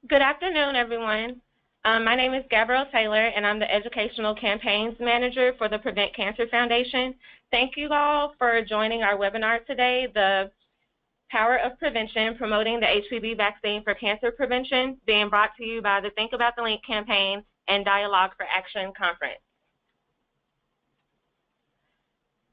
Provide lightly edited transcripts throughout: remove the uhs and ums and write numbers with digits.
Good afternoon, everyone. My name is Gabrielle Taylor, and I'm the Educational Campaigns Manager for the Prevent Cancer Foundation. Thank you all for joining our webinar today, The Power of Prevention, Promoting the HPV Vaccine for Cancer Prevention, being brought to you by the Think About the Link campaign and Dialogue for Action conference.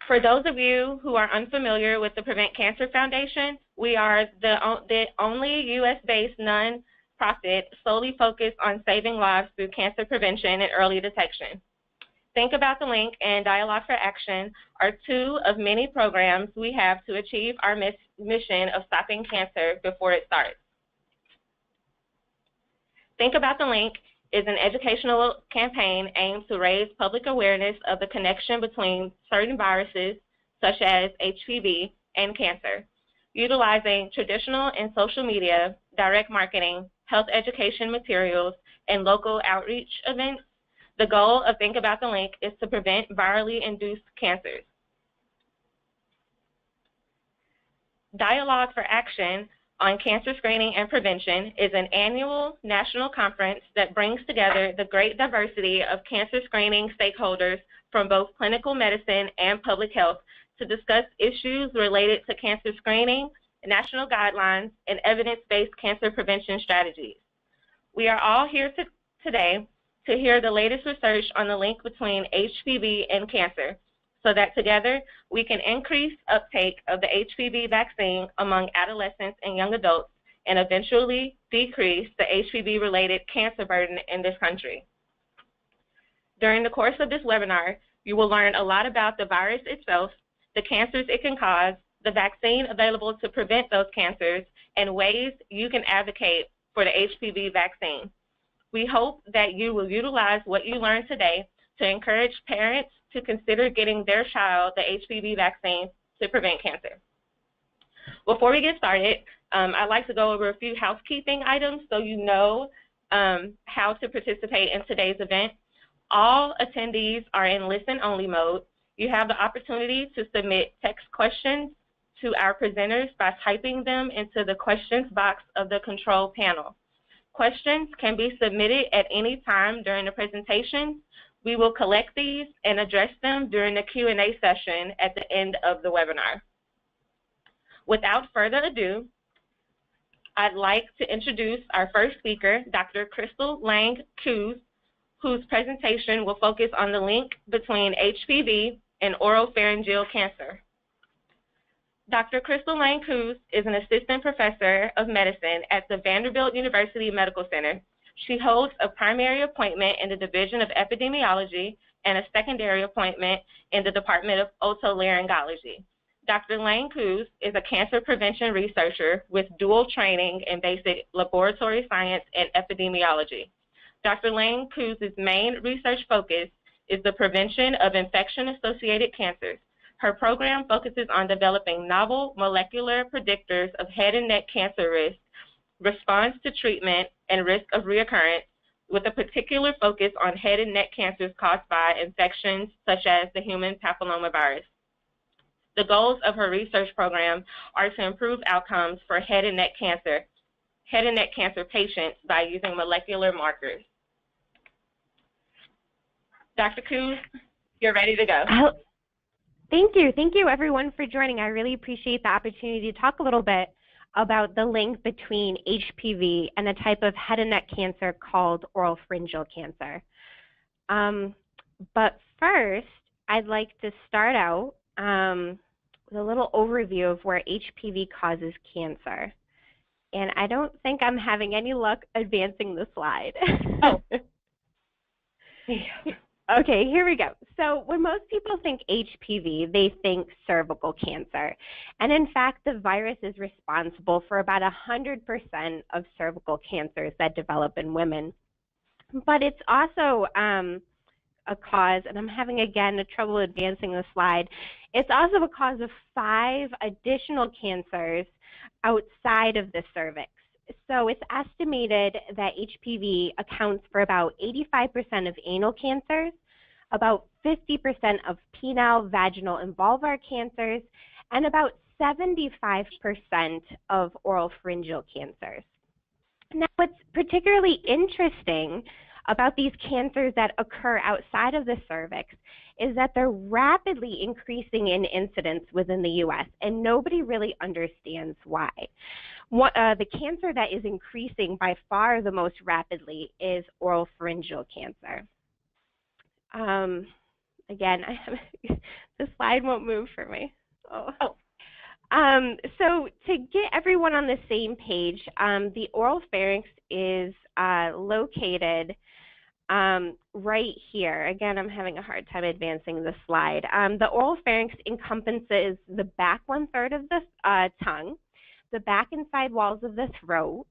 For those of you who are unfamiliar with the Prevent Cancer Foundation, we are the only U.S.-based non-profit solely focused on saving lives through cancer prevention and early detection. Think About the Link and Dialogue for Action are two of many programs we have to achieve our mission of stopping cancer before it starts. Think About the Link is an educational campaign aimed to raise public awareness of the connection between certain viruses, such as HPV, and cancer, utilizing traditional and social media, direct marketing, health education materials, and local outreach events. The goal of Think About the Link is to prevent virally induced cancers. Dialogue for Action on Cancer Screening and Prevention is an annual national conference that brings together the great diversity of cancer screening stakeholders from both clinical medicine and public health to discuss issues related to cancer screening, national guidelines, and evidence-based cancer prevention strategies. We are all here today to hear the latest research on the link between HPV and cancer, so that together we can increase uptake of the HPV vaccine among adolescents and young adults and eventually decrease the HPV-related cancer burden in this country. During the course of this webinar, you will learn a lot about the virus itself, the cancers it can cause, the vaccine available to prevent those cancers, and ways you can advocate for the HPV vaccine. We hope that you will utilize what you learned today to encourage parents to consider getting their child the HPV vaccine to prevent cancer. Before we get started, I'd like to go over a few housekeeping items so you know how to participate in today's event. All attendees are in listen-only mode. You have the opportunity to submit text questions to our presenters by typing them into the questions box of the control panel. Questions can be submitted at any time during the presentation. We will collect these and address them during the Q&A session at the end of the webinar. Without further ado, I'd like to introduce our first speaker, Dr. Crystal Lang-Cruz, whose presentation will focus on the link between HPV and oropharyngeal cancer. Dr. Crystal Lang-Cruz is an assistant professor of medicine at the Vanderbilt University Medical Center. She holds a primary appointment in the Division of Epidemiology and a secondary appointment in the Department of Otolaryngology. Dr. Lang-Cruz is a cancer prevention researcher with dual training in basic laboratory science and epidemiology. Dr. Lang-Cruz's main research focus is the prevention of infection-associated cancers. Her program focuses on developing novel molecular predictors of head and neck cancer risk, response to treatment, and risk of reoccurrence, with a particular focus on head and neck cancers caused by infections such as the human papillomavirus. The goals of her research program are to improve outcomes for head and neck cancer patients by using molecular markers. Dr. Cruz, you're ready to go. Thank you. Thank you, everyone, for joining. I really appreciate the opportunity to talk a little bit about the link between HPV and a type of head and neck cancer called oropharyngeal cancer. But first, I'd like to start out with a little overview of where HPV causes cancer. And I don't think I'm having any luck advancing the slide. Oh. Okay, here we go. So when most people think HPV, they think cervical cancer. And in fact, the virus is responsible for about 100% of cervical cancers that develop in women. But it's also a cause, and I'm having, again, trouble advancing the slide. It's also a cause of 5 additional cancers outside of the cervix. So it's estimated that HPV accounts for about 85% of anal cancers, about 50% of penile, vaginal, and vulvar cancers, and about 75% of oropharyngeal cancers. Now, what's particularly interesting about these cancers that occur outside of the cervix is that they're rapidly increasing in incidence within the U.S., and nobody really understands why. The cancer that is increasing by far the most rapidly is oropharyngeal cancer. Again, the slide won't move for me. Oh. So to get everyone on the same page, the oral pharynx is located right here. Again, I'm having a hard time advancing the slide. The oral pharynx encompasses the back 1/3 of the tongue, the back and side walls of the throat,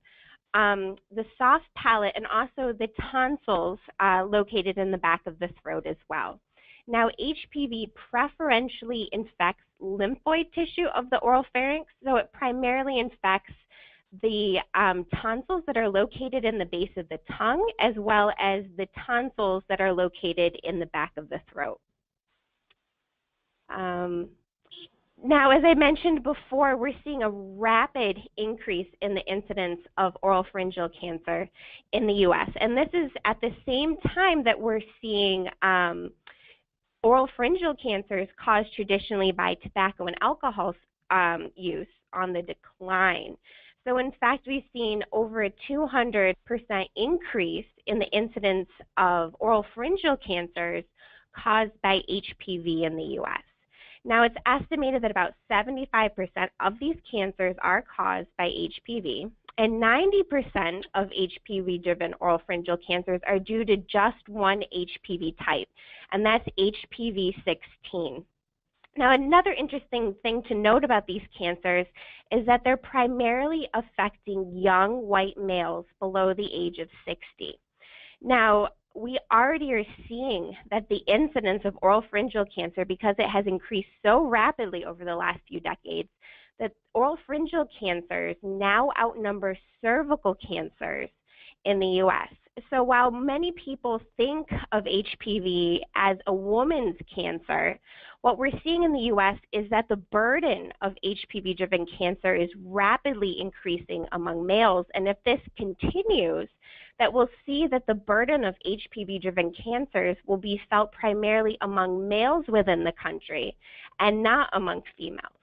the soft palate, and also the tonsils located in the back of the throat as well. Now, HPV preferentially infects lymphoid tissue of the oral pharynx, so it primarily infects the tonsils that are located in the base of the tongue, as well as the tonsils that are located in the back of the throat. Now, as I mentioned before, we're seeing a rapid increase in the incidence of oropharyngeal cancer in the U.S., and this is at the same time that we're seeing oropharyngeal cancers caused traditionally by tobacco and alcohol use on the decline. So in fact, we've seen over a 200% increase in the incidence of oropharyngeal cancers caused by HPV in the U.S. Now, it's estimated that about 75% of these cancers are caused by HPV, and 90% of HPV-driven oropharyngeal cancers are due to just one HPV type, and that's HPV-16. Now, another interesting thing to note about these cancers is that they're primarily affecting young white males below the age of 60. Now, we already are seeing that the incidence of oropharyngeal cancer, because it has increased so rapidly over the last few decades, that oropharyngeal cancers now outnumber cervical cancers in the U.S. So while many people think of HPV as a woman's cancer, what we're seeing in the U.S. is that the burden of HPV-driven cancer is rapidly increasing among males, and if this continues, that we'll see that the burden of HPV-driven cancers will be felt primarily among males within the country and not among females.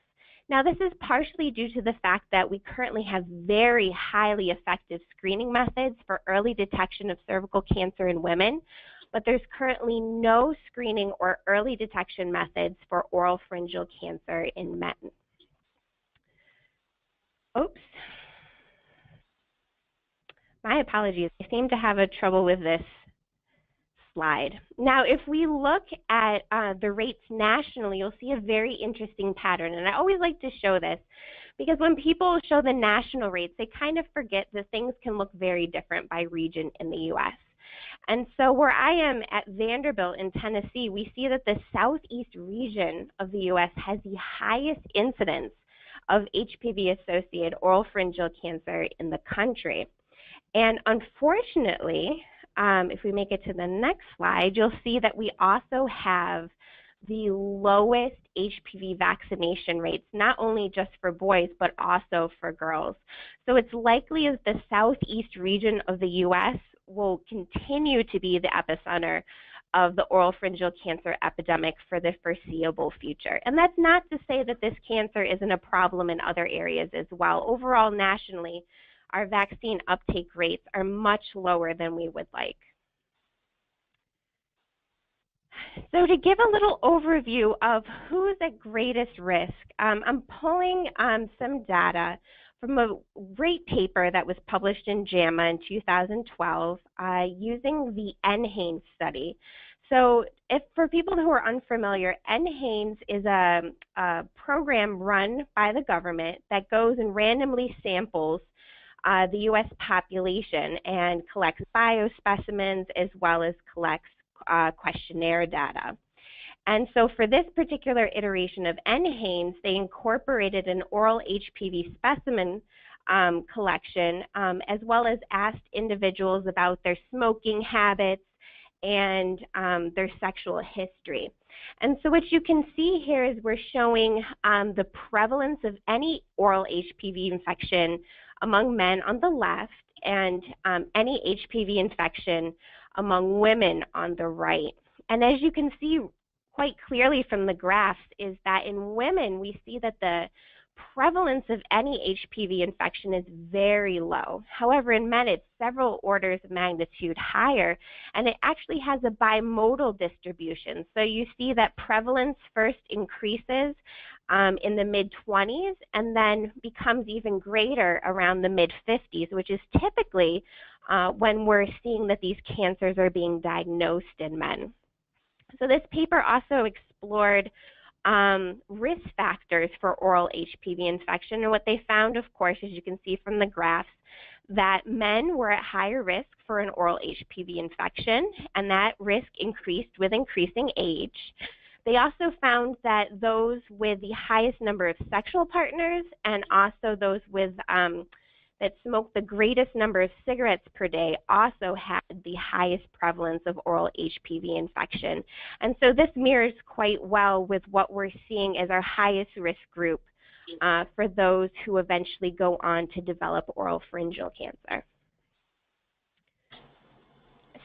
Now, this is partially due to the fact that we currently have very highly effective screening methods for early detection of cervical cancer in women, but there's currently no screening or early detection methods for oropharyngeal cancer in men. Oops. My apologies. I seem to have a trouble with this slide. Now, if we look at the rates nationally, you'll see a very interesting pattern. And I always like to show this because when people show the national rates, they kind of forget that things can look very different by region in the U.S. And so where I am at Vanderbilt in Tennessee, we see that the southeast region of the U.S. has the highest incidence of HPV-associated oropharyngeal cancer in the country. And unfortunately, if we make it to the next slide, you'll see that we also have the lowest HPV vaccination rates, not only just for boys, but also for girls. So it's likely as the southeast region of the U.S. will continue to be the epicenter of the oropharyngeal cancer epidemic for the foreseeable future. And that's not to say that this cancer isn't a problem in other areas as well. Overall, nationally, our vaccine uptake rates are much lower than we would like. So to give a little overview of who is at greatest risk, I'm pulling some data from a great paper that was published in JAMA in 2012 using the NHANES study. So for people who are unfamiliar, NHANES is a program run by the government that goes and randomly samples the U.S. population and collects biospecimens as well as collects questionnaire data. And so for this particular iteration of NHANES, they incorporated an oral HPV specimen collection as well as asked individuals about their smoking habits and their sexual history. And so what you can see here is we're showing the prevalence of any oral HPV infection among men on the left and any HPV infection among women on the right. And as you can see quite clearly from the graphs is that in women, we see that the prevalence of any HPV infection is very low. However, in men, it's several orders of magnitude higher, and it actually has a bimodal distribution. So you see that prevalence first increases in the mid-20s and then becomes even greater around the mid-50s, which is typically when we're seeing that these cancers are being diagnosed in men. So this paper also explored risk factors for oral HPV infection, and what they found, of course, as you can see from the graphs, that men were at higher risk for an oral HPV infection, and that risk increased with increasing age. They also found that those with the highest number of sexual partners and also those with that smoked the greatest number of cigarettes per day also had the highest prevalence of oral HPV infection. And so this mirrors quite well with what we're seeing as our highest risk group for those who eventually go on to develop oral pharyngeal cancer.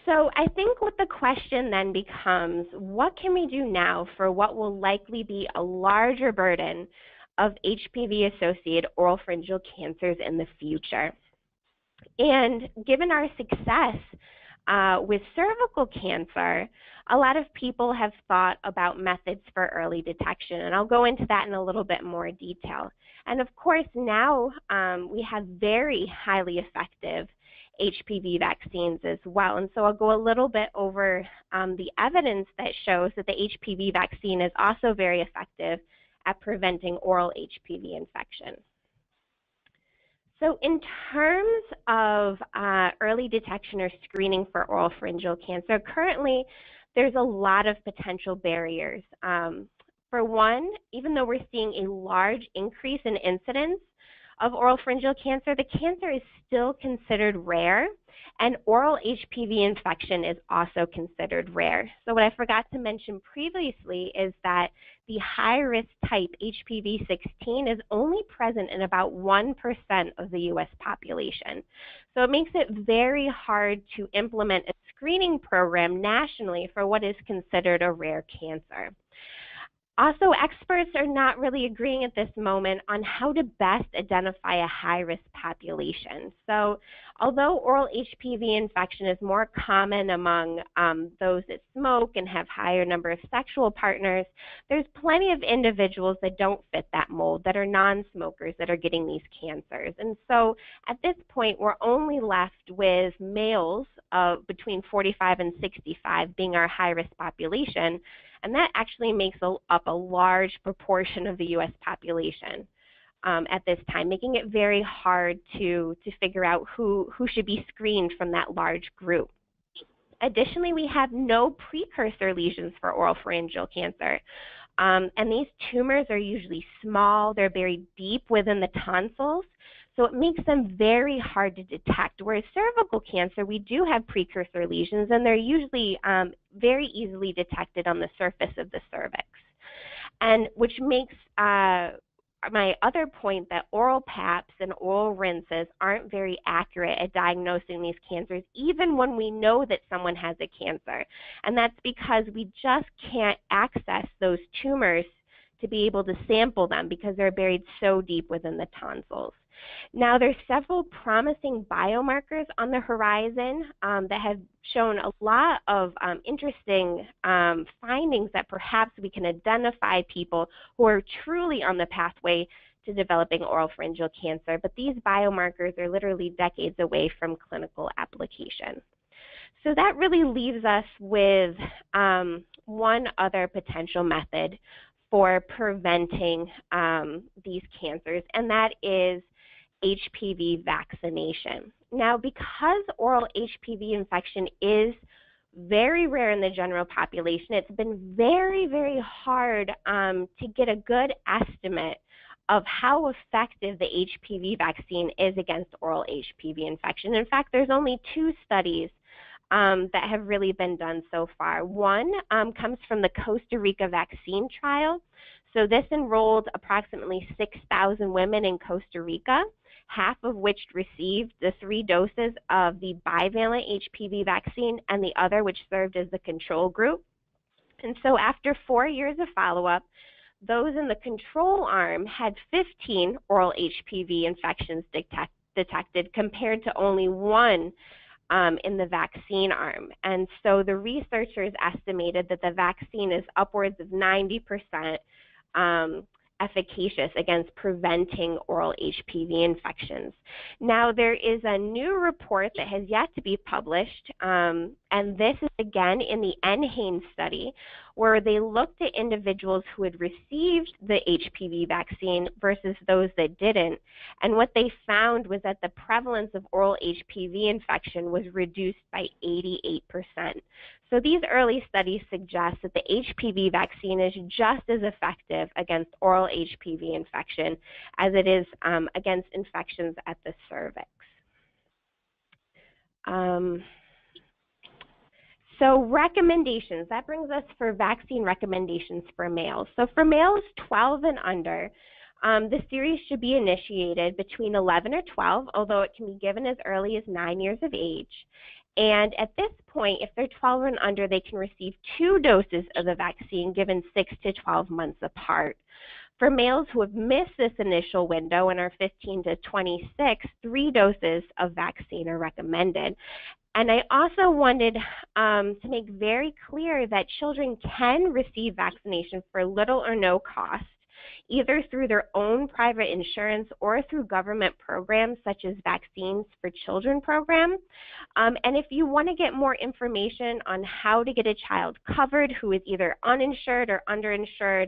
So I think what the question then becomes, what can we do now for what will likely be a larger burden of HPV-associated oral pharyngeal cancers in the future? And given our success with cervical cancer, a lot of people have thought about methods for early detection, and I'll go into that in a little bit more detail. And of course, now we have very highly effective HPV vaccines as well. And so I'll go a little bit over the evidence that shows that the HPV vaccine is also very effective at preventing oral HPV infection. So in terms of early detection or screening for oral pharyngeal cancer, currently there's a lot of potential barriers. For one, even though we're seeing a large increase in incidence of oral pharyngeal cancer, the cancer is still considered rare, and oral HPV infection is also considered rare. So what I forgot to mention previously is that the high-risk type HPV-16 is only present in about 1% of the U.S. population. So it makes it very hard to implement a screening program nationally for what is considered a rare cancer. Also, experts are not really agreeing at this moment on how to best identify a high-risk population. So although oral HPV infection is more common among those that smoke and have higher number of sexual partners, there's plenty of individuals that don't fit that mold, that are non-smokers, that are getting these cancers. And so at this point, we're only left with males between 45 and 65 being our high-risk population. And that actually makes up a large proportion of the U.S. population at this time, making it very hard to figure out who should be screened from that large group. Additionally, we have no precursor lesions for oral pharyngeal cancer. And these tumors are usually small. They're buried deep within the tonsils. So it makes them very hard to detect. Whereas cervical cancer, we do have precursor lesions, and they're usually very easily detected on the surface of the cervix. And which makes my other point that oral PAPs and oral rinses aren't very accurate at diagnosing these cancers, even when we know that someone has a cancer. And that's because we just can't access those tumors to be able to sample them because they're buried so deep within the tonsils. Now, there's several promising biomarkers on the horizon that have shown a lot of interesting findings that perhaps we can identify people who are truly on the pathway to developing oral pharyngeal cancer, but these biomarkers are literally decades away from clinical application. So that really leaves us with one other potential method for preventing these cancers, and that is HPV vaccination. Now, because oral HPV infection is very rare in the general population, it's been very, very hard to get a good estimate of how effective the HPV vaccine is against oral HPV infection. In fact, there's only 2 studies that have really been done so far. One comes from the Costa Rica vaccine trial. So this enrolled approximately 6,000 women in Costa Rica, half of which received the 3 doses of the bivalent HPV vaccine and the other which served as the control group. And so after 4 years of follow-up, those in the control arm had 15 oral HPV infections detected compared to only 1 in the vaccine arm. And so the researchers estimated that the vaccine is upwards of 90% efficacious against preventing oral HPV infections. Now, there is a new report that has yet to be published, and this is again in the NHANES study, where they looked at individuals who had received the HPV vaccine versus those that didn't. And what they found was that the prevalence of oral HPV infection was reduced by 88%. So these early studies suggest that the HPV vaccine is just as effective against oral HPV infection as it is against infections at the cervix. So recommendations, that brings us for vaccine recommendations for males. So for males 12 and under, the series should be initiated between 11 or 12, although it can be given as early as 9 years of age. And at this point, if they're 12 and under, they can receive 2 doses of the vaccine given 6 to 12 months apart. For males who have missed this initial window and are 15 to 26, 3 doses of vaccine are recommended. And I also wanted to make very clear that children can receive vaccination for little or no cost, either through their own private insurance or through government programs such as Vaccines for Children program. And if you want to get more information on how to get a child covered who is either uninsured or underinsured,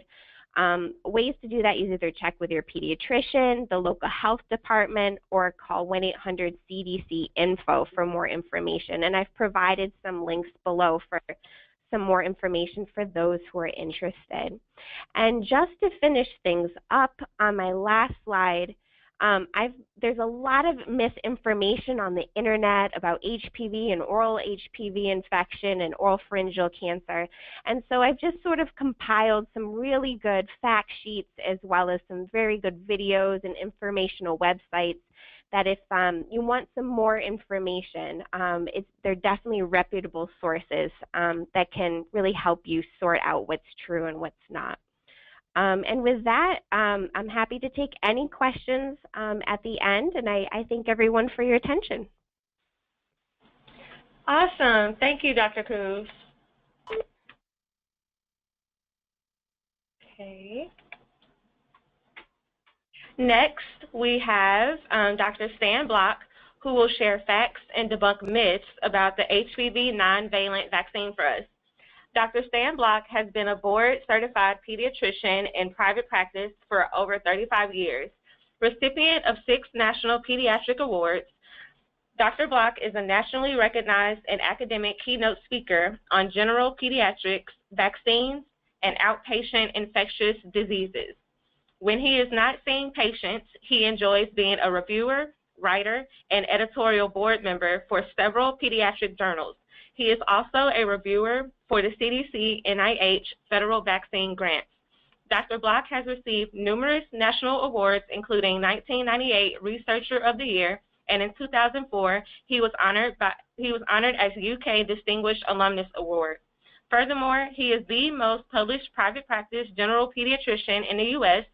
ways to do that, you either check with your pediatrician, the local health department, or call 1-800-CDC-INFO for more information. And I've provided some links below for some more information for those who are interested. And just to finish things up on my last slide, there's a lot of misinformation on the internet about HPV and oral HPV infection and oral pharyngeal cancer. And so I've just sort of compiled some really good fact sheets as well as some very good videos and informational websites that if you want some more information, they're definitely reputable sources that can really help you sort out what's true and what's not. And with that, I'm happy to take any questions at the end, and I thank everyone for your attention. Awesome. Thank you, Dr. Cruz. Okay. Next, we have Dr. Stan Block, who will share facts and debunk myths about the HPV non-valent vaccine for us. Dr. Stan Block has been a board-certified pediatrician in private practice for over 35 years, recipient of 6 national pediatric awards. Dr. Block is a nationally recognized and academic keynote speaker on general pediatrics, vaccines, and outpatient infectious diseases. When he is not seeing patients, he enjoys being a reviewer, writer, and editorial board member for several pediatric journals. He is also a reviewer for the CDC NIH federal vaccine grants. Dr. Block has received numerous national awards, including 1998 Researcher of the Year, and in 2004, he was honored as UK Distinguished Alumnus Award. Furthermore, he is the most published private practice general pediatrician in the U.S.,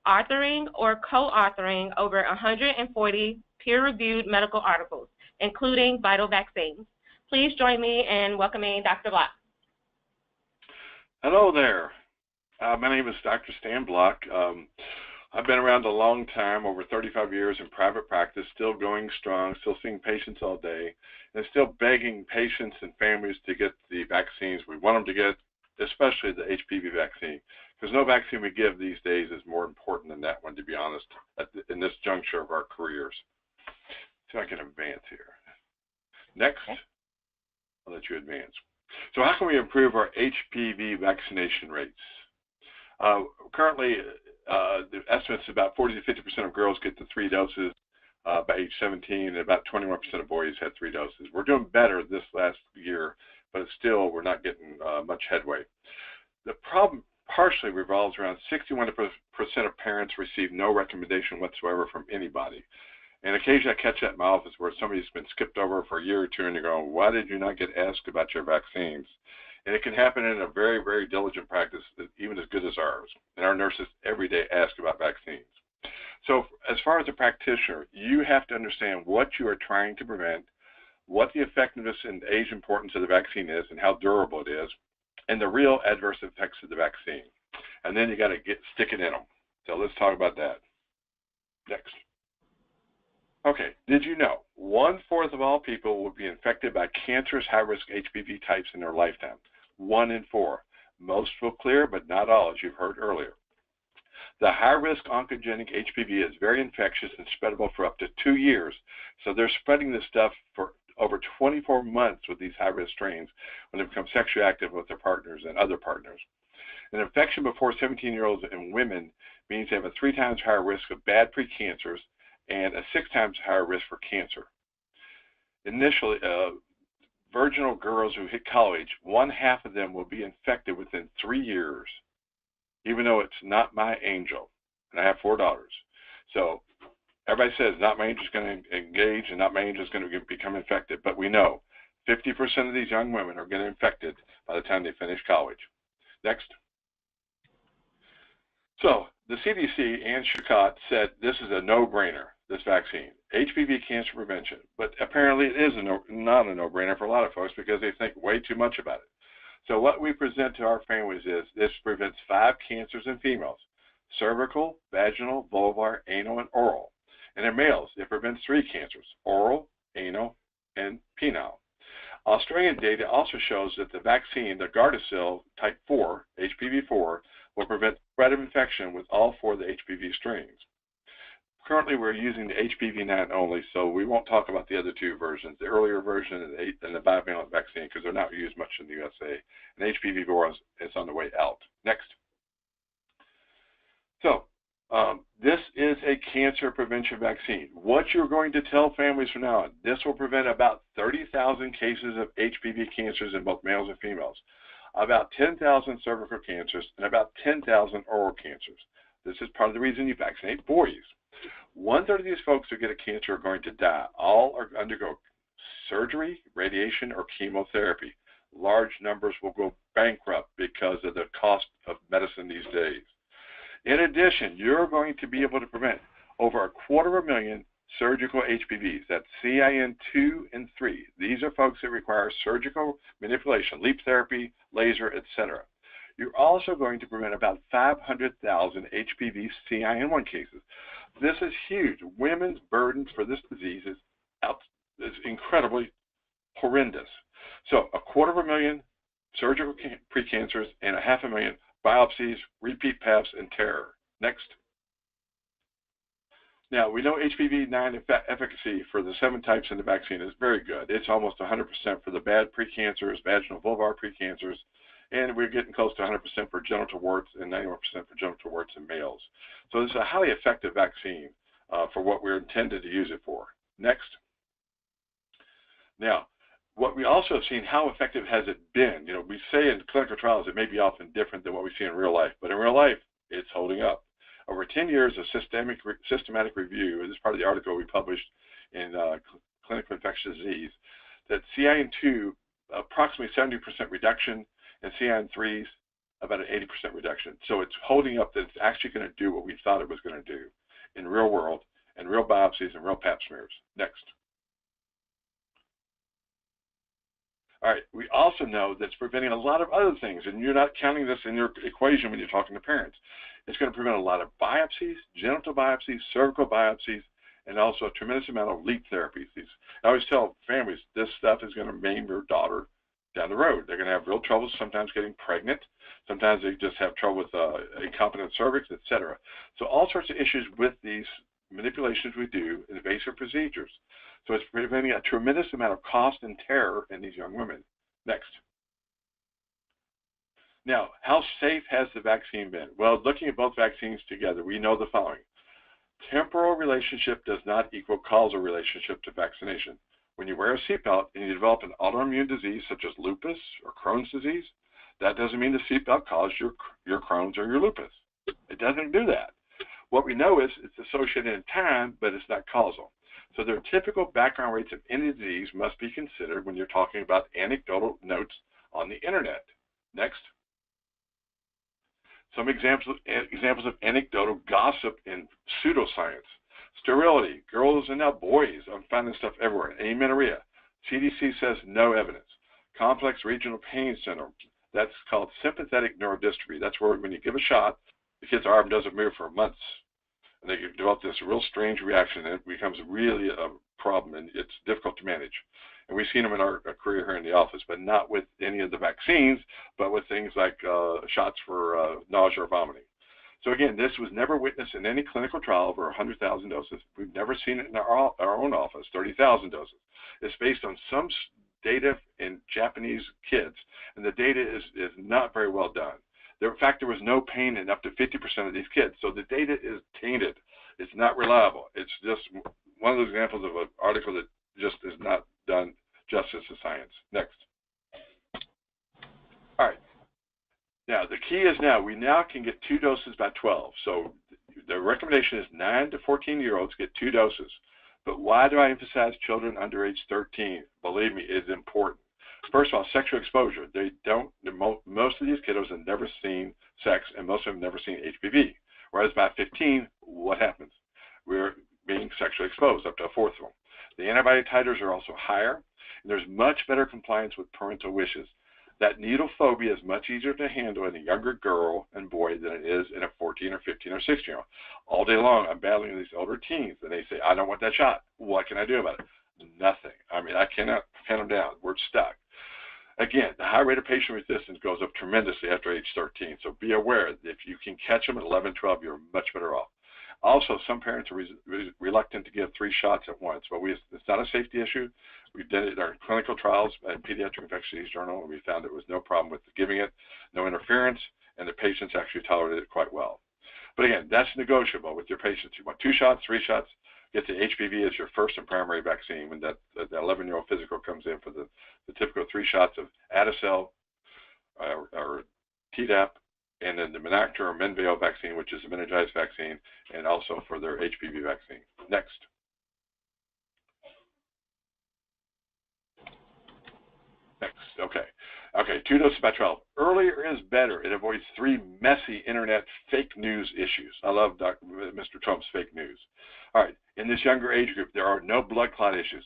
authoring or co-authoring over 140 peer-reviewed medical articles, including vital vaccines. Please join me in welcoming Dr. Block. Hello there. My name is Dr. Stan Block. I've been around a long time, over 35 years in private practice, still going strong, still seeing patients all day, and still begging patients and families to get the vaccines we want them to get, especially the HPV vaccine, because no vaccine we give these days is more important than that one, to be honest, in this juncture of our careers. So I can advance here. Next, I'll let you advance. So how can we improve our HPV vaccination rates? Currently, the estimates about 40 to 50% of girls get the 3 doses by age 17, and about 21% of boys had 3 doses. We're doing better this last year, but still we're not getting much headway. The problem partially revolves around 61% of parents receive no recommendation whatsoever from anybody. And occasionally I catch that in my office where somebody's been skipped over for a year or two and they're going, why did you not get asked about your vaccines? And it can happen in a very, very diligent practice, even as good as ours. And our nurses every day ask about vaccines. So as far as a practitioner, you have to understand what you are trying to prevent, what the effectiveness and age importance of the vaccine is and how durable it is, and the real adverse effects of the vaccine. And then you got to stick it in them. So let's talk about that. Next. Okay, did you know 1/4 of all people will be infected by cancerous high-risk HPV types in their lifetime? 1 in 4. Most will clear, but not all, as you've heard earlier. The high-risk oncogenic HPV is very infectious and spreadable for up to 2 years. So they're spreading this stuff for over 24 months with these high-risk strains when they become sexually active with their partners and other partners. An infection before 17-year-olds in women means they have a 3 times higher risk of bad precancers and a 6 times higher risk for cancer. Initially, virginal girls who hit college, 1/2 of them will be infected within 3 years, even though it's not my angel. And I have 4 daughters. So everybody says not my angel is going to engage and not my angel is going to become infected. But we know 50% of these young women are getting infected by the time they finish college. Next. So the CDC and Chicago said this is a no-brainer, this vaccine, HPV cancer prevention. But apparently it is not a no-brainer for a lot of folks because they think way too much about it. So what we present to our families is this prevents 5 cancers in females: cervical, vaginal, vulvar, anal, and oral. And in males, it prevents 3 cancers: oral, anal, and penile. Australian data also shows that the vaccine, the Gardasil type 4, HPV-4, will prevent spread of infection with all 4 of the HPV strains. Currently, we're using the HPV-9 only, so we won't talk about the other 2 versions, the earlier version and the bivalent vaccine, because they're not used much in the USA. And HPV-4 is on the way out. Next. So, this is a cancer prevention vaccine. What you're going to tell families from now on, this will prevent about 30,000 cases of HPV cancers in both males and females, about 10,000 cervical cancers, and about 10,000 oral cancers. This is part of the reason you vaccinate boys. 1/3 of these folks who get a cancer are going to die. All are undergo surgery, radiation, or chemotherapy. Large numbers will go bankrupt because of the cost of medicine these days. In addition, you're going to be able to prevent over 250,000 surgical HPVs. That's CIN2 and 3. These are folks that require surgical manipulation, leap therapy, laser, etc. You're also going to prevent about 500,000 HPV CIN1 cases. This is huge. Women's burdens for this disease is incredibly horrendous. So 250,000 surgical precancers and 500,000 biopsies, repeat paps, and terror. Next. Now, we know HPV-9 efficacy for the 7 types in the vaccine is very good. It's almost 100% for the bad precancers, vaginal vulvar precancers, and we're getting close to 100% for genital warts and 91% for genital warts in males. So this is a highly effective vaccine for what we're intended to use it for. Next. Now, what we also have seen, how effective has it been? You know, we say in clinical trials it may be often different than what we see in real life, but in real life, it's holding up. Over 10 years of systematic review, this is part of the article we published in Clinical Infectious Disease, that CIN2, approximately 70% reduction, and CIN3s, about an 80% reduction. So it's holding up that it's actually going to do what we thought it was going to do in real world, and real biopsies and real pap smears. Next. All right, we also know that it's preventing a lot of other things, and you're not counting this in your equation when you're talking to parents. It's going to prevent a lot of biopsies, genital biopsies, cervical biopsies, and also a tremendous amount of leap therapies. I always tell families this stuff is going to maim your daughter down the road. They're going to have real trouble sometimes getting pregnant. Sometimes they just have trouble with incompetent cervix, etc. So all sorts of issues with these manipulations we do, invasive procedures. So it's preventing a tremendous amount of cost and terror in these young women. Next. Now, how safe has the vaccine been? Well, looking at both vaccines together, we know the following. Temporal relationship does not equal causal relationship to vaccination. When you wear a seatbelt and you develop an autoimmune disease such as lupus or Crohn's disease, that doesn't mean the seatbelt caused your Crohn's or your lupus. It doesn't do that. What we know is it's associated in time, but it's not causal. So their typical background rates of any disease must be considered when you're talking about anecdotal notes on the internet. Next. Some examples of anecdotal gossip in pseudoscience. Sterility, girls and now boys. I'm finding stuff everywhere. Amenorrhea. CDC says no evidence. Complex regional pain syndrome. That's called sympathetic neurodystrophy. That's where when you give a shot, the kid's arm doesn't move for months. And they develop this real strange reaction, and it becomes really a problem, and it's difficult to manage. And we've seen them in our career here in the office, but not with any of the vaccines, but with things like shots for nausea or vomiting. So again, this was never witnessed in any clinical trial over 100,000 doses. We've never seen it in our own office, 30,000 doses. It's based on some data in Japanese kids, and the data is not very well done. In fact, there was no pain in up to 50% of these kids, so the data is tainted. It's not reliable. It's just one of those examples of an article that just is not done justice to science. Next. All right. Now, the key is we now can get 2 doses by 12. So the recommendation is 9 to 14-year-olds get 2 doses. But why do I emphasize children under age 13? Believe me, it's important. First of all, sexual exposure. Most of these kiddos have never seen sex, and most of them have never seen HPV. Whereas by 15, what happens? We're being sexually exposed, up to a fourth of them. The antibody titers are also higher, and there's much better compliance with parental wishes. That needle phobia is much easier to handle in a younger girl and boy than it is in a 14 or 15 or 16-year-old. All day long, I'm battling these older teens, and they say, I don't want that shot. What can I do about it? Nothing. I mean, I cannot pin them down. We're stuck. Again, the high rate of patient resistance goes up tremendously after age 13, so be aware that if you can catch them at 11, 12, you're much better off. Also, some parents are reluctant to give 3 shots at once, but it's not a safety issue. We did it in our clinical trials at Pediatric Infectious Disease Journal, and we found there was no problem with giving it, no interference, and the patients actually tolerated it quite well. But again, that's negotiable with your patients. You want 2 shots, 3 shots, get the HPV as your first and primary vaccine when that 11-year-old physical comes in for the typical 3 shots of Adacel or Tdap, and then the Menactor or Menveo vaccine, which is a meningitis vaccine, and also for their HPV vaccine. Next. Okay, 2 doses by 12. Earlier is better. It avoids 3 messy internet fake news issues. I love Mr. Trump's fake news. All right, in this younger age group, there are no blood clot issues.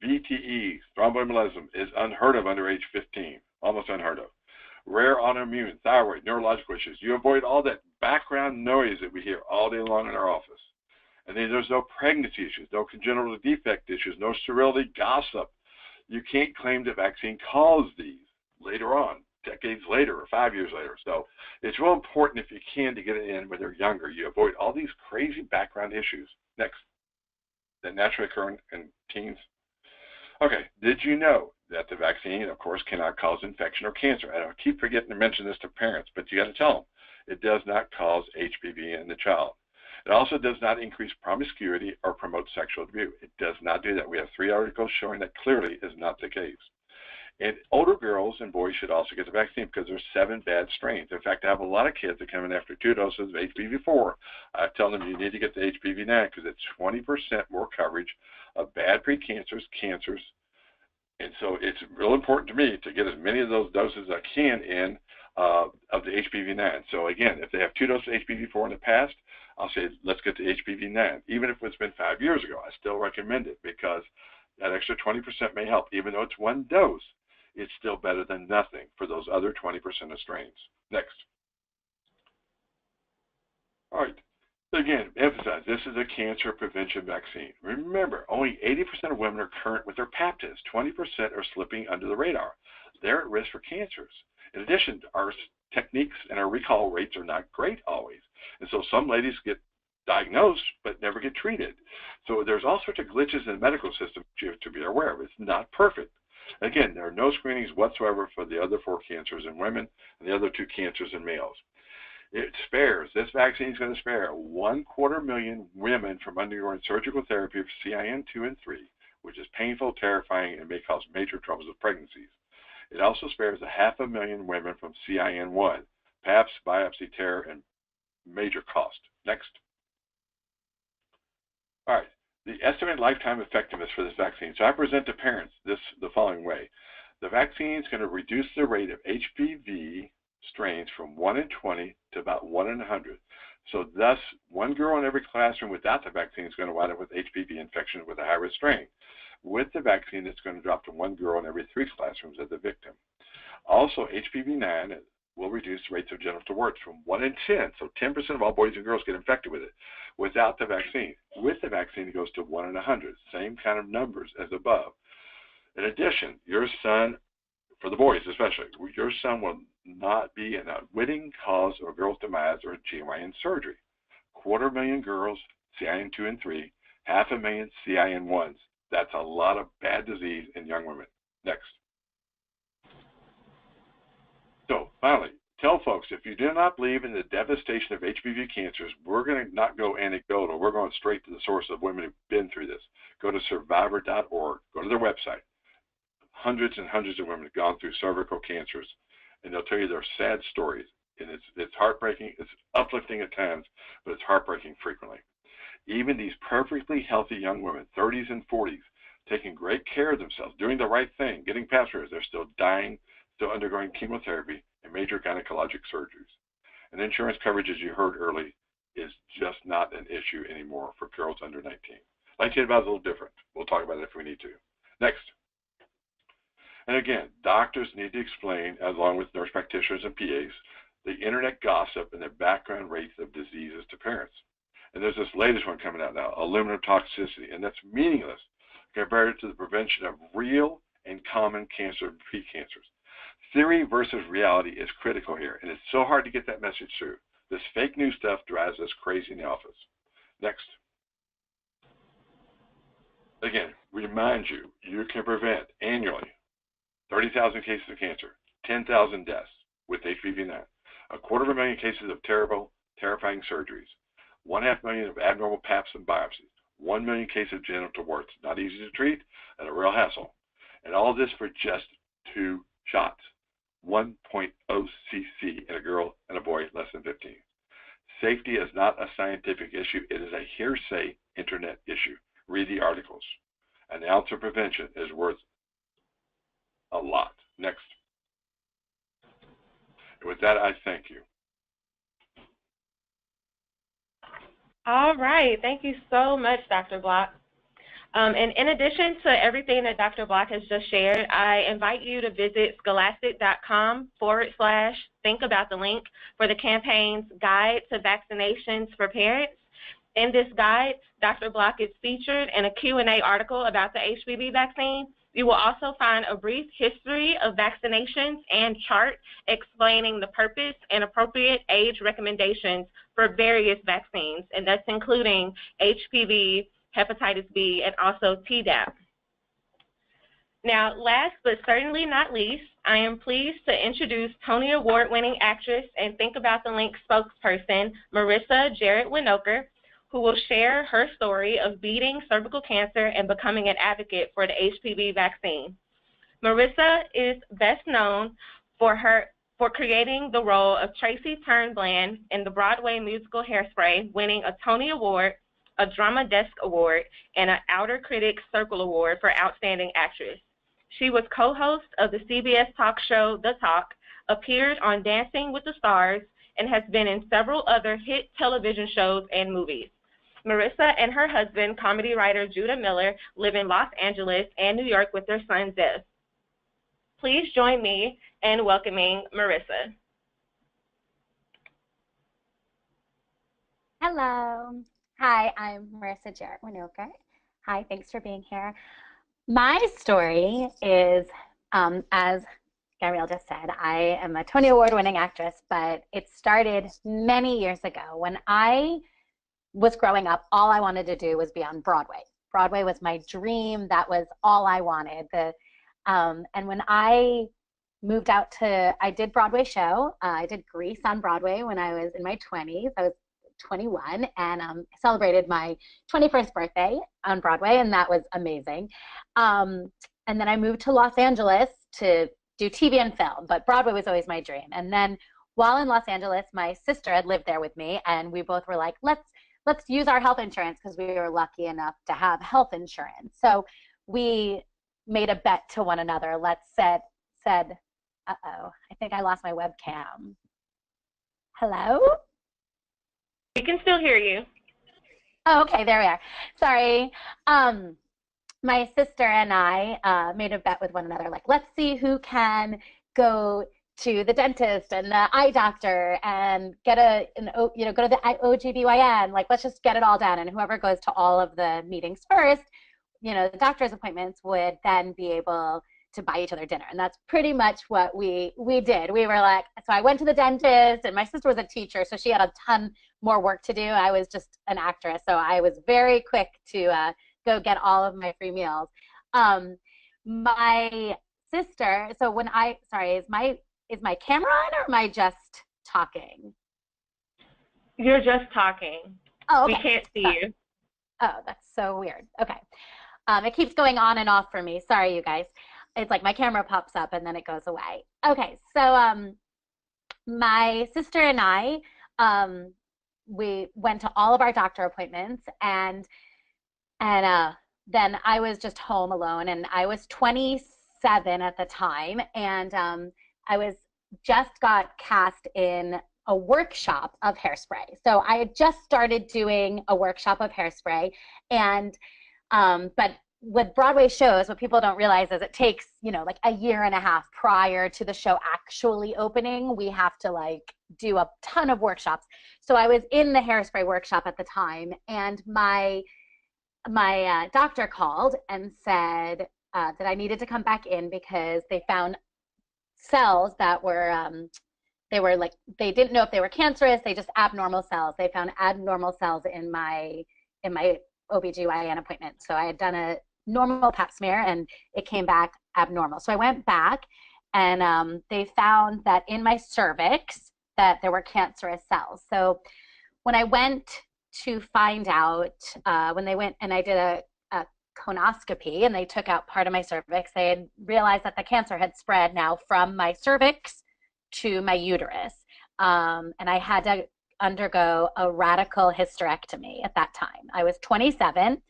VTE, thromboembolism, is unheard of under age 15, almost unheard of. Rare autoimmune, thyroid, neurological issues. You avoid all that background noise that we hear all day long in our office. And then there's no pregnancy issues, no congenital defect issues, no sterility gossip. You can't claim the vaccine caused these later on, decades later or 5 years later. So it's real important if you can to get it in when they're younger. You avoid all these crazy background issues. Next, that naturally occur in teens. Okay, did you know that the vaccine, of course, cannot cause infection or cancer? And I keep forgetting to mention this to parents, but you got to tell them. It does not cause HPV in the child. It also does not increase promiscuity or promote sexual abuse. It does not do that. We have 3 articles showing that clearly is not the case. And older girls and boys should also get the vaccine because there's 7 bad strains. In fact, I have a lot of kids that come in after 2 doses of HPV-4. I tell them you need to get the HPV-9 because it's 20% more coverage of bad precancers, cancers. And so it's real important to me to get as many of those doses as I can in of the HPV-9. So again, if they have 2 doses of HPV-4 in the past, I'll say, let's get the HPV-9. Even if it's been 5 years ago, I still recommend it because that extra 20% may help. Even though it's 1 dose, it's still better than nothing for those other 20% of strains. Next. All right. Again, emphasize, this is a cancer prevention vaccine. Remember, only 80% of women are current with their Pap test. 20% are slipping under the radar. They're at risk for cancers. In addition, our techniques and our recall rates are not great always. And so some ladies get diagnosed but never get treated. So there's all sorts of glitches in the medical system you have to be aware of. It's not perfect. Again, there are no screenings whatsoever for the other 4 cancers in women and the other 2 cancers in males. It spares, this vaccine is going to spare 250,000 women from undergoing surgical therapy for CIN 2 and 3, which is painful, terrifying, and may cause major troubles with pregnancies. It also spares 500,000 women from CIN 1, PAPS, biopsy, tear, and major cost. Next. All right. The estimated lifetime effectiveness for this vaccine. So I present to parents the following way. The vaccine is going to reduce the rate of HPV strains from 1 in 20 to about 1 in 100. So thus, one girl in every classroom without the vaccine is going to wind up with HPV infection with a high-risk strain. With the vaccine, it's going to drop to one girl in every 3 classrooms as a victim. Also, HPV-9 will reduce the rates of genital warts from 1 in 10, so 10% of all boys and girls get infected with it without the vaccine. With the vaccine, it goes to 1 in 100, same kind of numbers as above. In addition, your son, for the boys especially, your son will not be an unwitting cause of a girl's demise or a GYN surgery. 250,000 girls, CIN 2 and 3, 500,000 CIN 1s. That's a lot of bad disease in young women. Next. So finally, tell folks, if you do not believe in the devastation of HPV cancers, we're going to not go anecdotal. We're going straight to the source of women who've been through this. Go to survivor.org. Go to their website. Hundreds and hundreds of women have gone through cervical cancers, and they'll tell you their sad stories. And it's heartbreaking. It's uplifting at times, but it's heartbreaking frequently. Even these perfectly healthy young women, 30s and 40s, taking great care of themselves, doing the right thing, getting past it, they're still dying, still undergoing chemotherapy and major gynecologic surgeries. And insurance coverage, as you heard early, is just not an issue anymore for girls under 19. I'd like to get about it a little different. We'll talk about it if we need to. Next. And again, doctors need to explain, along with nurse practitioners and PAs, the internet gossip and the background rates of diseases to parents. And there's this latest one coming out now, aluminum toxicity, and that's meaningless compared to the prevention of real and common cancer and precancers. Theory versus reality is critical here, and it's so hard to get that message through. This fake news stuff drives us crazy in the office. Next. Again, remind you, you can prevent annually 30,000 cases of cancer, 10,000 deaths with HPV-9, 250,000 cases of terrifying surgeries, 1.5 million of abnormal paps and biopsies, 1 million cases of genital warts, not easy to treat and a real hassle. And all this for just 2 shots, 1.0 cc in a girl and a boy less than 15. Safety is not a scientific issue. It is a hearsay internet issue. Read the articles. An ounce of prevention is worth a lot. Next. And with that, I thank you. All right. Thank you so much, Dr. Block. And in addition to everything that Dr. Block has just shared, I invite you to visit scholastic.com/think-about-the-link for the campaign's Guide to Vaccinations for Parents. In this guide, Dr. Block is featured in a Q&A article about the HPV vaccine. You will also find a brief history of vaccinations and chart explaining the purpose and appropriate age recommendations for various vaccines, and that's including HPV, hepatitis B, and also Tdap. Now, last but certainly not least, I am pleased to introduce Tony Award-winning actress and Think About the Link spokesperson, Marissa Winokur, who will share her story of beating cervical cancer and becoming an advocate for the HPV vaccine. Marissa is best known for creating the role of Tracy Turnbland in the Broadway musical Hairspray, winning a Tony Award, a Drama Desk Award, and an Outer Critics Circle Award for Outstanding Actress. She was co-host of the CBS talk show The Talk, appeared on Dancing with the Stars, and has been in several other hit television shows and movies. Marissa and her husband, comedy writer Judah Miller, live in Los Angeles and New York with their son, Zev. Please join me in welcoming Marissa. Hello. Hi, I'm Marissa Winokur. Hi, thanks for being here. My story is, as Gabrielle just said, I am a Tony Award-winning actress, but it started many years ago. When I was growing up, all I wanted to do was be on Broadway. Broadway was my dream. That was all I wanted. And when I moved out I did Broadway show. I did Grease on Broadway when I was in my 20s. I was 21 and celebrated my 21st birthday on Broadway, and that was amazing. And then I moved to Los Angeles to do TV and film, but Broadway was always my dream. And then while in Los Angeles, my sister had lived there with me, and we both were like, let's let's use our health insurance because we were lucky enough to have health insurance. So we made a bet to one another. Let's said, uh-oh, I think I lost my webcam. Hello? We can still hear you. Oh, okay, there we are. Sorry. My sister and I made a bet with one another, like, let's see who can go to the dentist and the eye doctor and get go to the OGBYN. Like, let's just get it all done. And whoever goes to all of the meetings first, the doctor's appointments, would then be able to buy each other dinner. And that's pretty much what we did. We were like, so I went to the dentist, and my sister was a teacher, so she had a ton more work to do. I was just an actress, so I was very quick to go get all of my free meals. My sister, so when sorry, is my camera on, or am I just talking? You're just talking. Oh, okay. We can't see you. Oh, that's so weird. Okay. It keeps going on and off for me. Sorry, you guys. It's like my camera pops up and then it goes away. Okay, so my sister and I, we went to all of our doctor appointments, and then I was just home alone, and I was 27 at the time, and I was just got cast in a workshop of hairspray. So I had just started doing a workshop of hairspray, and but with Broadway shows, what people don't realize is it takes, like a year and a half prior to the show actually opening. We have to like do a ton of workshops. So I was in the hairspray workshop at the time, and my doctor called and said that I needed to come back in because they found cells that were they didn't know if they were cancerous. They just abnormal cells. They found abnormal cells in my OBGYN appointment. So I had done a normal pap smear and it came back abnormal. So I went back, and they found that in my cervix that there were cancerous cells. So when I went to find out, when they went and I did a colonoscopy and they took out part of my cervix, they had realized that the cancer had spread now from my cervix to my uterus. And I had to undergo a radical hysterectomy at that time. I was 27,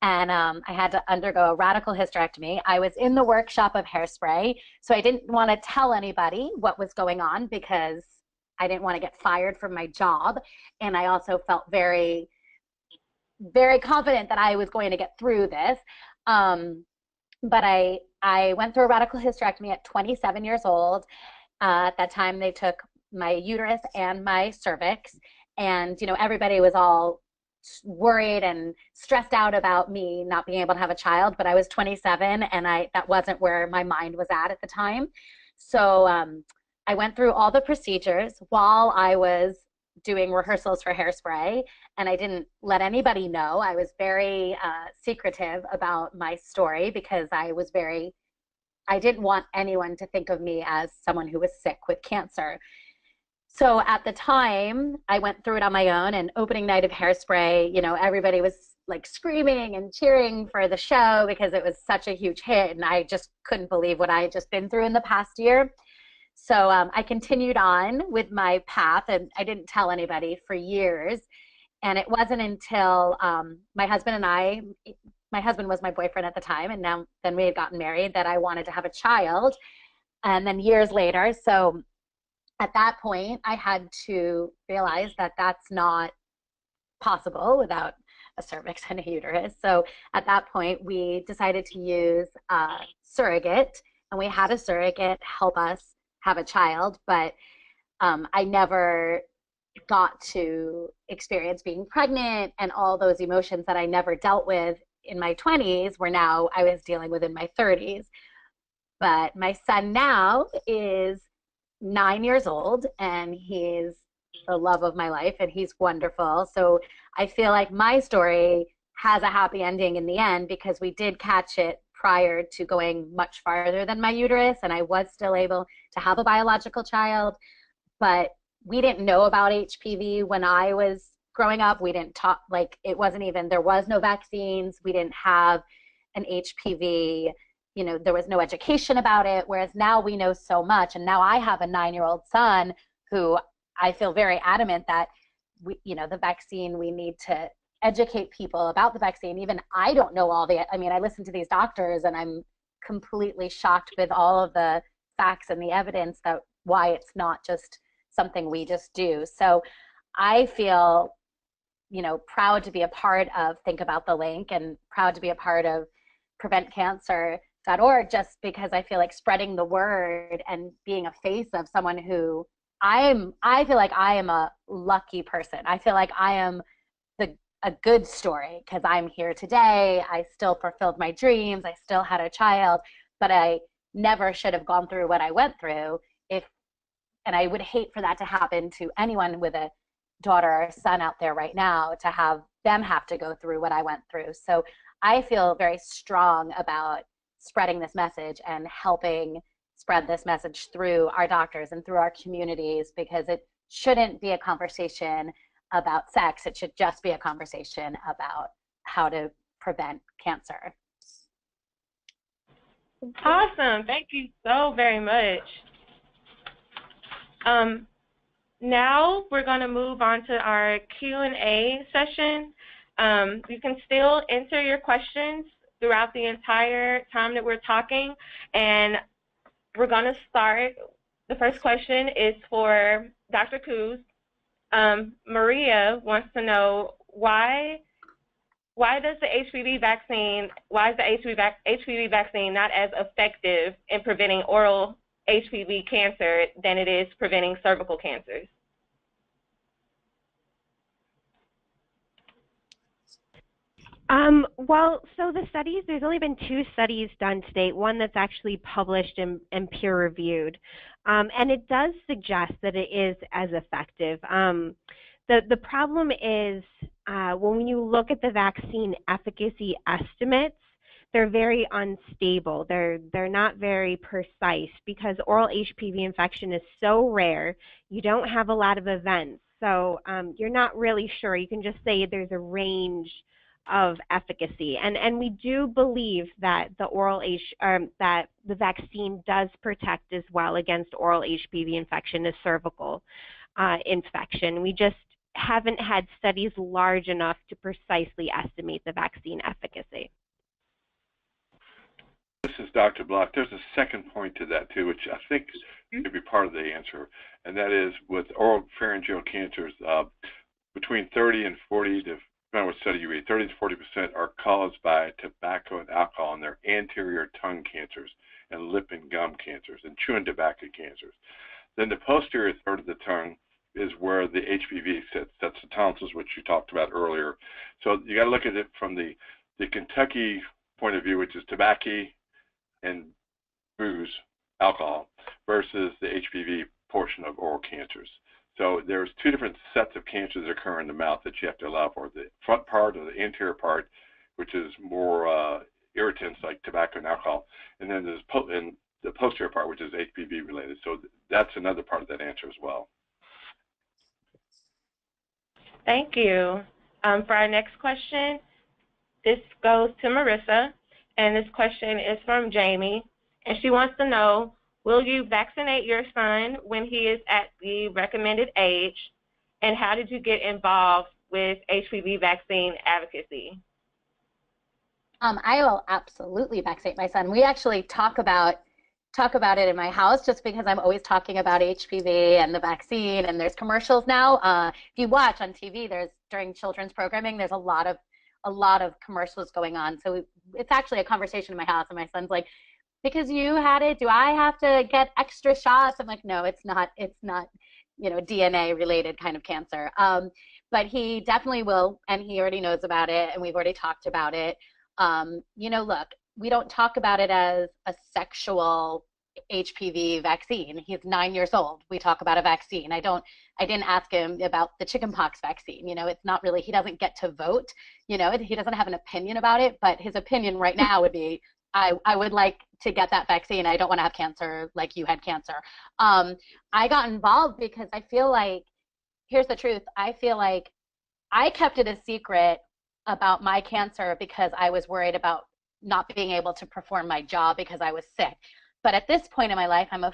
and I had to undergo a radical hysterectomy. I was in the workshop of hairspray, so I didn't want to tell anybody what was going on because I didn't want to get fired from my job, and I also felt very, very confident that I was going to get through this. But I went through a radical hysterectomy at 27 years old. At that time, they took my uterus and my cervix, and everybody was all worried and stressed out about me not being able to have a child, but I was 27, and that wasn't where my mind was at the time. So I went through all the procedures while I was doing rehearsals for hairspray, and I didn't let anybody know. I was very secretive about my story because I didn't want anyone to think of me as someone who was sick with cancer. So at the time, I went through it on my own, and opening night of Hairspray, everybody was like screaming and cheering for the show because it was such a huge hit, and I just couldn't believe what I had just been through in the past year. So I continued on with my path, and I didn't tell anybody for years. And it wasn't until my husband was my boyfriend at the time, and then we had gotten married, that I wanted to have a child. And then years later, so at that point, I had to realize that that's not possible without a cervix and a uterus. So at that point, we decided to use a surrogate, and we had a surrogate help us have a child, but I never got to experience being pregnant and all those emotions that I never dealt with in my 20s, where now I was dealing with in my 30s. But my son now is 9 years old, and he's the love of my life, and he's wonderful. So I feel like my story has a happy ending in the end, because we did catch it prior to going much farther than my uterus, and I was still able to have a biological child. But we didn't know about HPV when I was growing up. We didn't talk, like, it wasn't even, there was no vaccines. We didn't have an HPV, there was no education about it, whereas now we know so much. And now I have a 9-year-old son who I feel very adamant that the vaccine, we need to educate people about the vaccine. Even I don't know I listen to these doctors and I'm completely shocked with all of the facts and the evidence that why it's not just something we just do. So I feel, proud to be a part of Think About the Link and proud to be a part of PreventCancer.org, just because I feel like spreading the word and being a face of someone who I feel like I am a lucky person. I feel like I am a good story because I'm here today. I still fulfilled my dreams. I still had a child, but I never should have gone through what I went through and I would hate for that to happen to anyone with a daughter or son out there right now, to have them have to go through what I went through. So I feel very strong about spreading this message and helping spread this message through our doctors and through our communities, because it shouldn't be a conversation about sex. It should just be a conversation about how to prevent cancer. Awesome. Thank you so very much. Now we're going to move on to our Q&A session. You can still enter your questions throughout the entire time that we're talking, and we're going to start. The first question is for Dr. Cruz. Maria wants to know why is the HPV vaccine not as effective in preventing oral HPV cancer than it is preventing cervical cancers? Well, so the studies, there's only been 2 studies done to date, one that's actually published and peer-reviewed, and it does suggest that it is as effective. The problem is when you look at the vaccine efficacy estimates, they're very unstable. They're not very precise because oral HPV infection is so rare. You don't have a lot of events, so you're not really sure. You can just say there's a range of efficacy, and we do believe that that the vaccine does protect as well against oral HPV infection as cervical infection. We just haven't had studies large enough to precisely estimate the vaccine efficacy. This is Dr. Block. There's a second point to that too, which I think could be part of the answer, and that is with oral pharyngeal cancers, between 30 and 40 to depending on what study you read, 30 to 40% are caused by tobacco and alcohol in their anterior tongue cancers and lip and gum cancers and chewing tobacco cancers. Then the posterior third of the tongue is where the HPV sits. That's the tonsils, which you talked about earlier. So you got to look at it from the Kentucky point of view, which is tobacco and booze, alcohol, versus the HPV portion of oral cancers. So there's 2 different sets of cancers that occur in the mouth that you have to allow for. The front part or the anterior part, which is more irritants like tobacco and alcohol, and then there's the posterior part, which is HPV related. So that's another part of that answer as well. Thank you. For our next question, this goes to Marissa, and this question is from Jamie, and she wants to know, will you vaccinate your son when he is at the recommended age, and how did you get involved with HPV vaccine advocacy? I will absolutely vaccinate my son. We actually talk about it in my house just because I'm always talking about HPV and the vaccine, and there's commercials now. If you watch on TV, during children's programming, there's a lot of commercials going on. So it's actually a conversation in my house, and my son's like, because you had it, do I have to get extra shots? I'm like, no, it's not, DNA related kind of cancer. But he definitely will, and he already knows about it, and we've already talked about it. Look, we don't talk about it as a sexual HPV vaccine. He's 9 years old. We talk about a vaccine. I didn't ask him about the chickenpox vaccine. It's not really, he doesn't get to vote. He doesn't have an opinion about it, but his opinion right now would be, I would like to get that vaccine. I don't want to have cancer like you had cancer. I got involved because I feel like, here's the truth, I feel like I kept it a secret about my cancer because I was worried about not being able to perform my job because I was sick. But at this point in my life, I'm a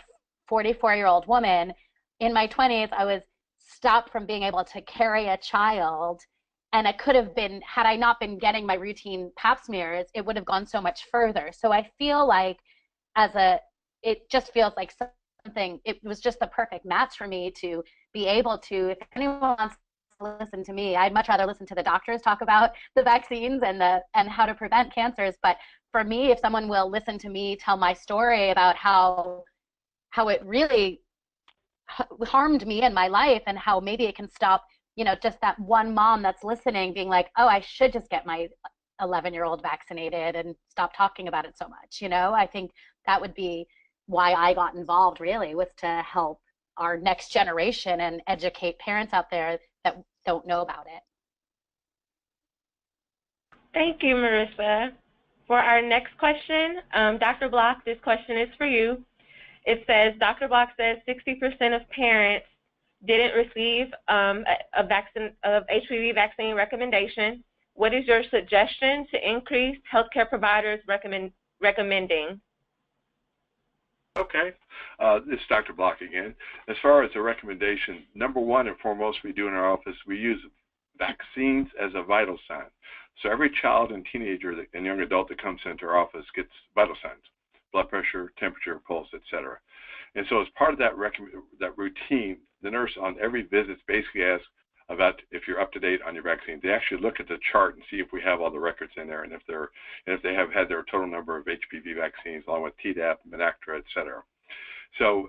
44-year-old woman. In my 20s, I was stop from being able to carry a child. And it could have been, had I not been getting my routine pap smears, it would have gone so much further. So I feel like it just feels like something, it was just the perfect match for me to be able to, if anyone wants to listen to me, I'd much rather listen to the doctors talk about the vaccines and how to prevent cancers. But for me, if someone will listen to me tell my story about how it really harmed me in my life, and how maybe it can stop, just that one mom that's listening being like, oh, I should just get my 11-year-old vaccinated and stop talking about it so much. I think that would be why I got involved, really, was to help our next generation and educate parents out there that don't know about it. Thank you, Marissa. For our next question, Dr. Block, this question is for you. It says, Dr. Block says 60% of parents didn't receive a HPV vaccine recommendation. What is your suggestion to increase healthcare providers recommending? Okay, this is Dr. Block again. As far as the recommendation, number one and foremost we do in our office, we use vaccines as a vital sign. So every child and teenager and young adult that comes into our office gets vital signs: blood pressure, temperature, pulse, etc. And so as part of that routine, the nurse on every visit basically asks about if you're up to date on your vaccine. They actually look at the chart and see if we have all the records in there, and if they have had their total number of HPV vaccines, along with Tdap, Menactra, etc. So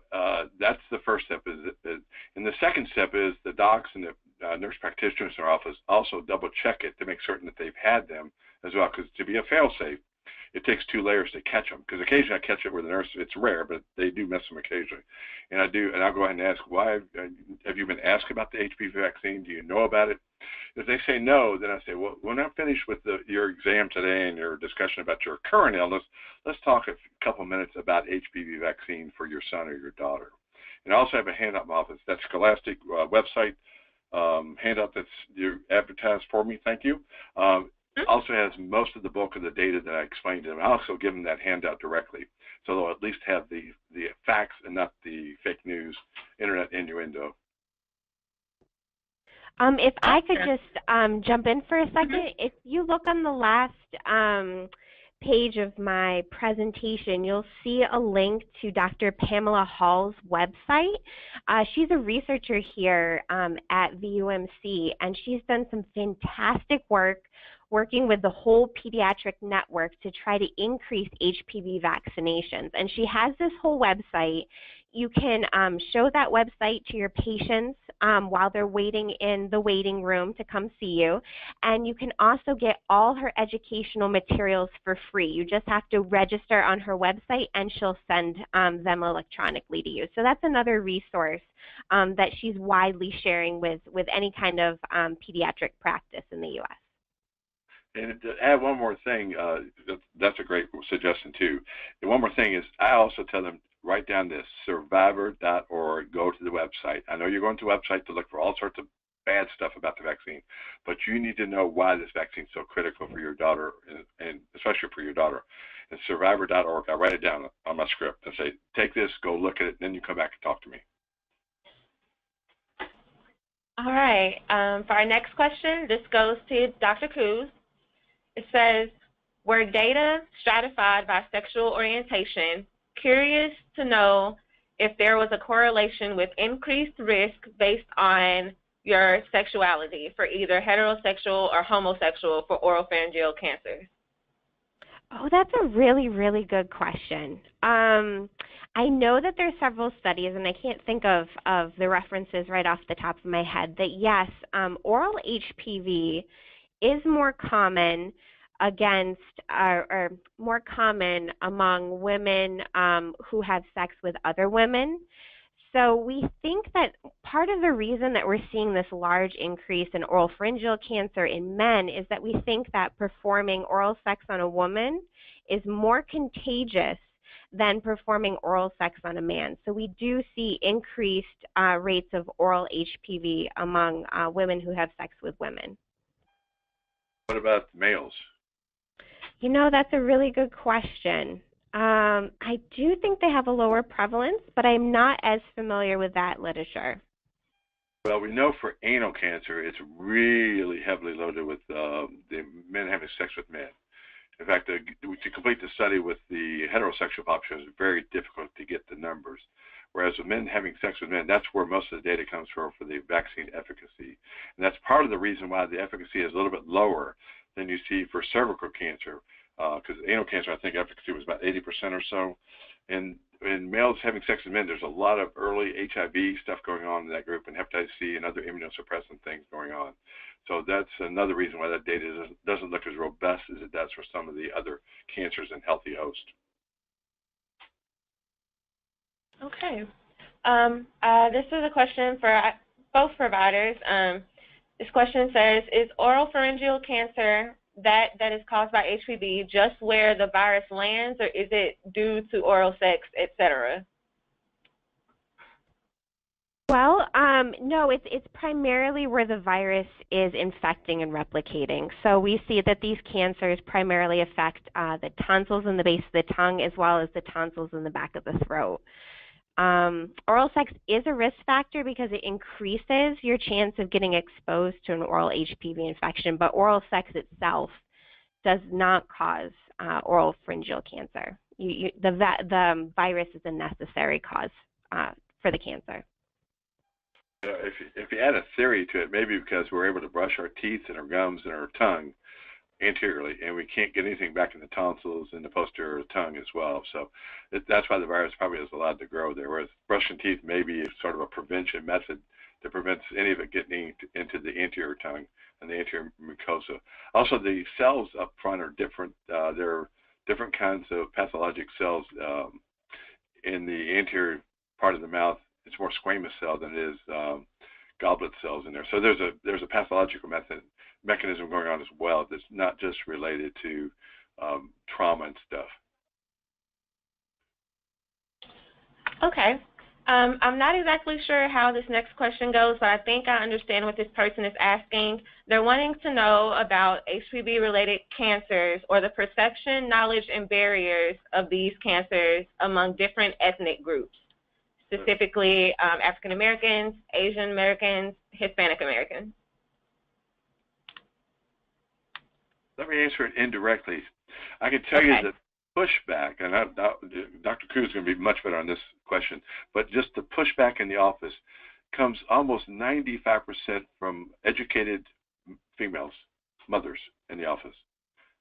that's the first step. And the second step is the docs and the nurse practitioners in our office also double check it to make certain that they've had them as well, because to be a fail-safe, it takes 2 layers to catch them, because occasionally I catch it where the nurse, it's rare, but they do miss them occasionally. And I'll go ahead and ask, why have you been asked about the HPV vaccine? Do you know about it? If they say no, then I say, well, we're not finished with your exam today and your discussion about your current illness. Let's talk a couple minutes about HPV vaccine for your son or your daughter. And I also have a handout in my office. That's Scholastic website handout that's you advertised for me. Thank you. Also has most of the bulk of the data that I explained to them. I also give them that handout directly, so they'll at least have the facts and not the fake news, internet innuendo. If I could just jump in for a second. If you look on the last page of my presentation, you'll see a link to Dr. Pamela Hall's website. She's a researcher here at VUMC, and she's done some fantastic work working with the whole pediatric network to try to increase HPV vaccinations. And she has this whole website. You can show that website to your patients while they're waiting in the waiting room to come see you. And you can also get all her educational materials for free. You just have to register on her website, and she'll send them electronically to you. So that's another resource that she's widely sharing with any kind of pediatric practice in the U.S. And to add one more thing, that's a great suggestion too. And one more thing is, I also tell them, write down this, survivor.org, go to the website. I know you're going to the website to look for all sorts of bad stuff about the vaccine, but you need to know why this vaccine is so critical for your daughter, and especially for your daughter. And survivor.org, I write it down on my script and say, take this, go look at it, and then you come back and talk to me. All right, for our next question, this goes to Dr. Cruz. It says, were data stratified by sexual orientation? Curious to know if there was a correlation with increased risk based on your sexuality for either heterosexual or homosexual for oropharyngeal cancers. Oh, that's a really, really good question. I know that there's several studies, and I can't think of the references right off the top of my head, that yes, oral HPV is more common against or more common among women who have sex with other women. So we think that part of the reason that we're seeing this large increase in oropharyngeal cancer in men is that we think that performing oral sex on a woman is more contagious than performing oral sex on a man. So we do see increased rates of oral HPV among women who have sex with women. What about males? You know, that's a really good question. I do think they have a lower prevalence, but I'm not as familiar with that literature. Well, we know for anal cancer, it's really heavily loaded with the men having sex with men. In fact, to complete the study with the heterosexual population is very difficult to get the numbers. Whereas with men having sex with men, that's where most of the data comes from for the vaccine efficacy. And that's part of the reason why the efficacy is a little bit lower than you see for cervical cancer, because anal cancer, I think efficacy was about 80% or so. And in males having sex with men, there's a lot of early HIV stuff going on in that group, and hepatitis C and other immunosuppressant things going on. So that's another reason why that data doesn't look as robust as it does for some of the other cancers in healthy hosts. Okay. This is a question for both providers. This question says, is oropharyngeal cancer that is caused by HPV just where the virus lands, or is it due to oral sex, etc.? Well, no, it's primarily where the virus is infecting and replicating. So we see that these cancers primarily affect the tonsils in the base of the tongue as well as the tonsils in the back of the throat. Oral sex is a risk factor because it increases your chance of getting exposed to an oral HPV infection, but oral sex itself does not cause oral pharyngeal cancer. The virus is a necessary cause for the cancer. If you add a theory to it, maybe because we're able to brush our teeth and our gums and our tongue anteriorly, and we can't get anything back in the tonsils and the posterior tongue as well. So that's why the virus probably is allowed to grow there, whereas brushing teeth may be sort of a prevention method that prevents any of it getting into the anterior tongue and the anterior mucosa. Also, the cells up front are different. There are different kinds of pathologic cells in the anterior part of the mouth. It's more squamous cell than it is goblet cells in there. So there's a pathological mechanism going on as well that's not just related to trauma and stuff. Okay. I'm not exactly sure how this next question goes, but I think I understand what this person is asking. They're wanting to know about HPV-related cancers or the perception, knowledge, and barriers of these cancers among different ethnic groups, specifically African Americans, Asian Americans, Hispanic Americans. Let me answer it indirectly. I can tell you that pushback, and Dr. Cruz is going to be much better on this question, but just the pushback in the office comes almost 95% from educated females, mothers in the office.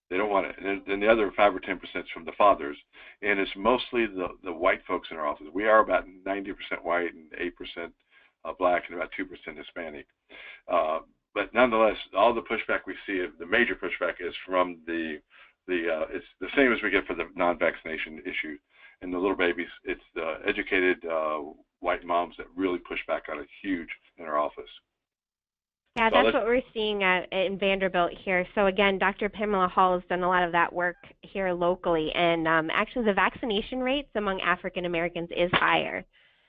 They don't want it. And then the other 5 or 10% is from the fathers, and it's mostly the white folks in our office. We are about 90% white and 8% black and about 2% Hispanic. But nonetheless, all the pushback we see, the major pushback is from it's the same as we get for the non-vaccination issue. And the little babies, it's the educated white moms that really push back on it huge in our office. Yeah, that's what we're seeing in Vanderbilt here. So again, Dr. Pamela Hall has done a lot of that work here locally, and actually the vaccination rates among African Americans is higher.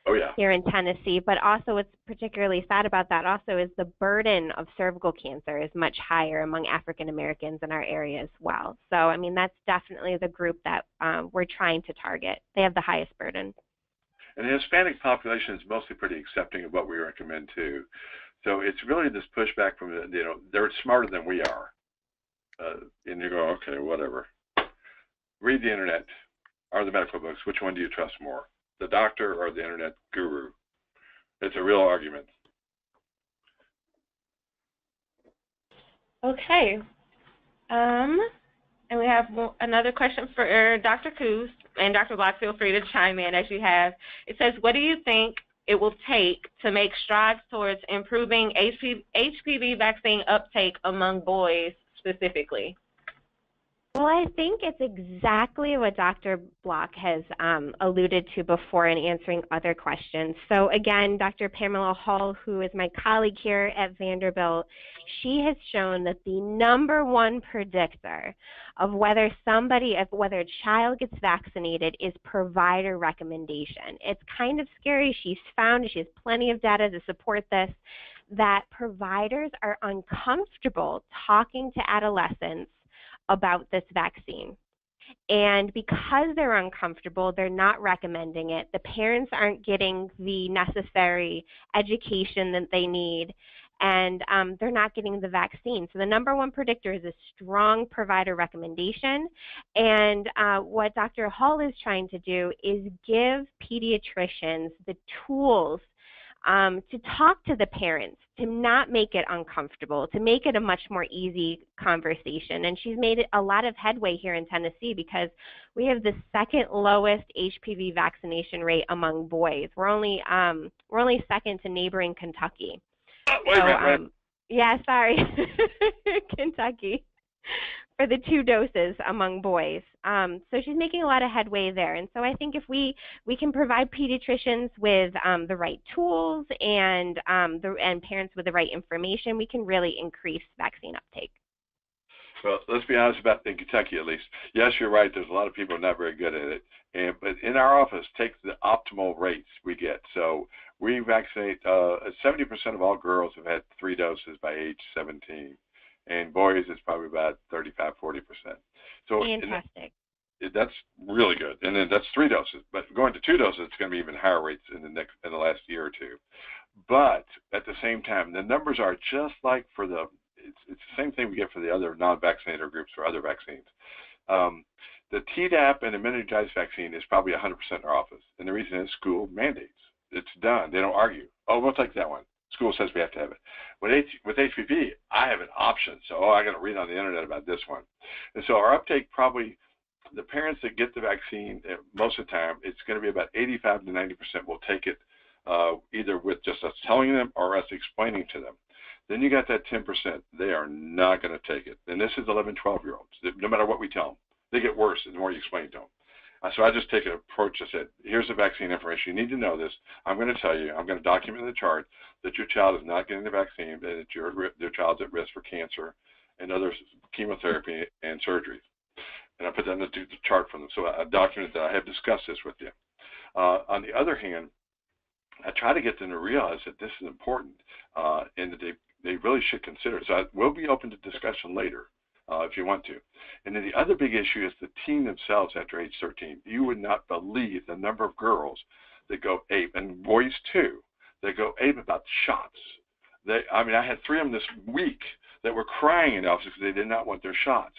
Oh, yeah. Here in Tennessee, but also what's particularly sad about that also is the burden of cervical cancer is much higher among African Americans in our area as well. So, I mean, that's definitely the group that we're trying to target. They have the highest burden. And the Hispanic population is mostly pretty accepting of what we recommend too. So it's really this pushback from, they're smarter than we are. And you go, okay, whatever. Read the internet or the medical books. Which one do you trust more? The doctor or the internet guru? It's a real argument. Okay. And we have another question for Dr. Cruz, and Dr. Block, feel free to chime in as you have. It says, what do you think it will take to make strides towards improving HPV vaccine uptake among boys specifically? Well, I think it's exactly what Dr. Block has alluded to before in answering other questions. So again, Dr. Pamela Hall, who is my colleague here at Vanderbilt, she has shown that the #1 predictor of whether a child gets vaccinated is provider recommendation. It's kind of scary. She has plenty of data to support this, that providers are uncomfortable talking to adolescents about this vaccine. And because they're uncomfortable, they're not recommending it. The parents aren't getting the necessary education that they need, and they're not getting the vaccine. So the number one predictor is a strong provider recommendation. And what Dr. Hall is trying to do is give pediatricians the tools to talk to the parents, to not make it uncomfortable, to make it a much more easy conversation. And she's made a lot of headway here in Tennessee because we have the second lowest HPV vaccination rate among boys. We're only second to neighboring Kentucky. Yeah, sorry, Kentucky, for the 2 doses among boys. So she's making a lot of headway there. And so I think if we can provide pediatricians with the right tools and parents with the right information, we can really increase vaccine uptake. Well, let's be honest about in Kentucky at least. Yes, you're right. There's a lot of people not very good at it. But in our office, take the optimal rates we get. So we vaccinate 70% of all girls have had 3 doses by age 17. And boys, it's probably about 35, 40%. So fantastic. That's really good. And then that's 3 doses. But going to 2 doses, it's going to be even higher rates in the last year or two. But at the same time, the numbers are just like for it's the same thing we get for the other non-vaccinator groups for other vaccines. The Tdap and the meningitis vaccine is probably 100% in our office. And the reason is school mandates. It's done. They don't argue. Oh, we'll take that one. School says we have to have it. With HPV, I have an option. So, I got to read on the internet about this one. And so our uptake probably, the parents that get the vaccine, most of the time, it's going to be about 85 to 90% will take it either with just us telling them or us explaining to them. Then you got that 10%. They are not going to take it. And this is 11, 12-year-olds. No matter what we tell them, they get worse the more you explain it to them. So I just take an approach that said, here's the vaccine information. You need to know this. I'm going to tell you, I'm going to document in the chart that your child is not getting the vaccine, that your child's at risk for cancer and other chemotherapy and surgeries. And I put that in the chart for them. So I documented that I have discussed this with you. On the other hand, I try to get them to realize that this is important and that they really should consider it. So I will be open to discussion later. If you want to. And then the other big issue is the teen themselves after age 13. You would not believe the number of girls that go ape, and boys too, that go ape about shots. I had 3 of them this week that were crying in the office because they did not want their shots.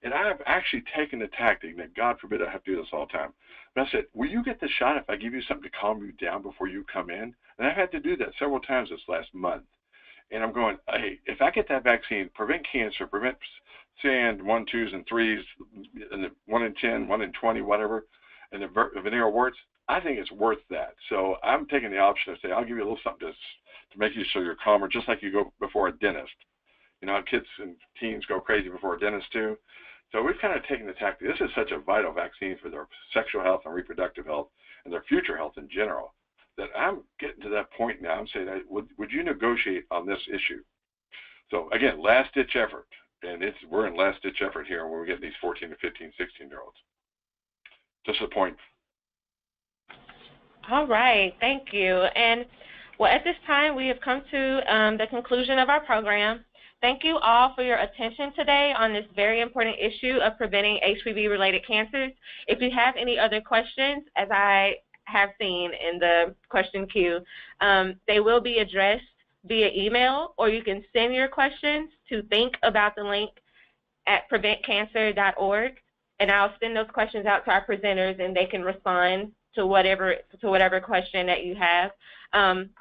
And I have actually taken the tactic, that God forbid I have to do this all the time, but I said, will you get the shot if I give you something to calm you down before you come in? And I've had to do that several times this last month. And I'm going, hey, if I get that vaccine, prevent cancer, prevent SAND 1, 2s, and 3s, and 1 in 10, 1 in 20, whatever, and the venereal warts, I think it's worth that. So I'm taking the option to say, I'll give you a little something to make you so you're calmer, just like you go before a dentist. You know how kids and teens go crazy before a dentist too? So we've kind of taken the tactic. This is such a vital vaccine for their sexual health and reproductive health and their future health in general, that I'm getting to that point now. I'm saying, would you negotiate on this issue? So again, last-ditch effort. And we're in last-ditch effort here when we get these 14 to 15, 16-year-olds. Just a point. All right, thank you. And well, at this time, we have come to the conclusion of our program. Thank you all for your attention today on this very important issue of preventing HPV-related cancers. If you have any other questions, as I have seen in the question queue, they will be addressed via email, or you can send your questions to thinkaboutthelink@preventcancer.org, and I'll send those questions out to our presenters, and they can respond to whatever question that you have.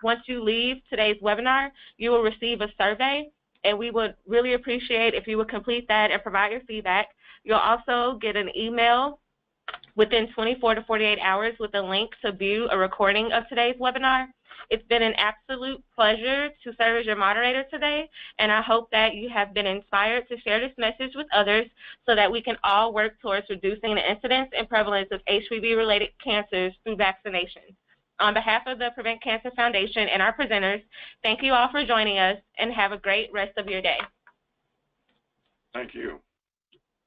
Once you leave today's webinar, you will receive a survey, and we would really appreciate if you would complete that and provide your feedback. You'll also get an email within 24 to 48 hours with a link to view a recording of today's webinar. It's been an absolute pleasure to serve as your moderator today, and I hope that you have been inspired to share this message with others so that we can all work towards reducing the incidence and prevalence of HPV-related cancers through vaccination. On behalf of the Prevent Cancer Foundation and our presenters, thank you all for joining us, and have a great rest of your day. Thank you.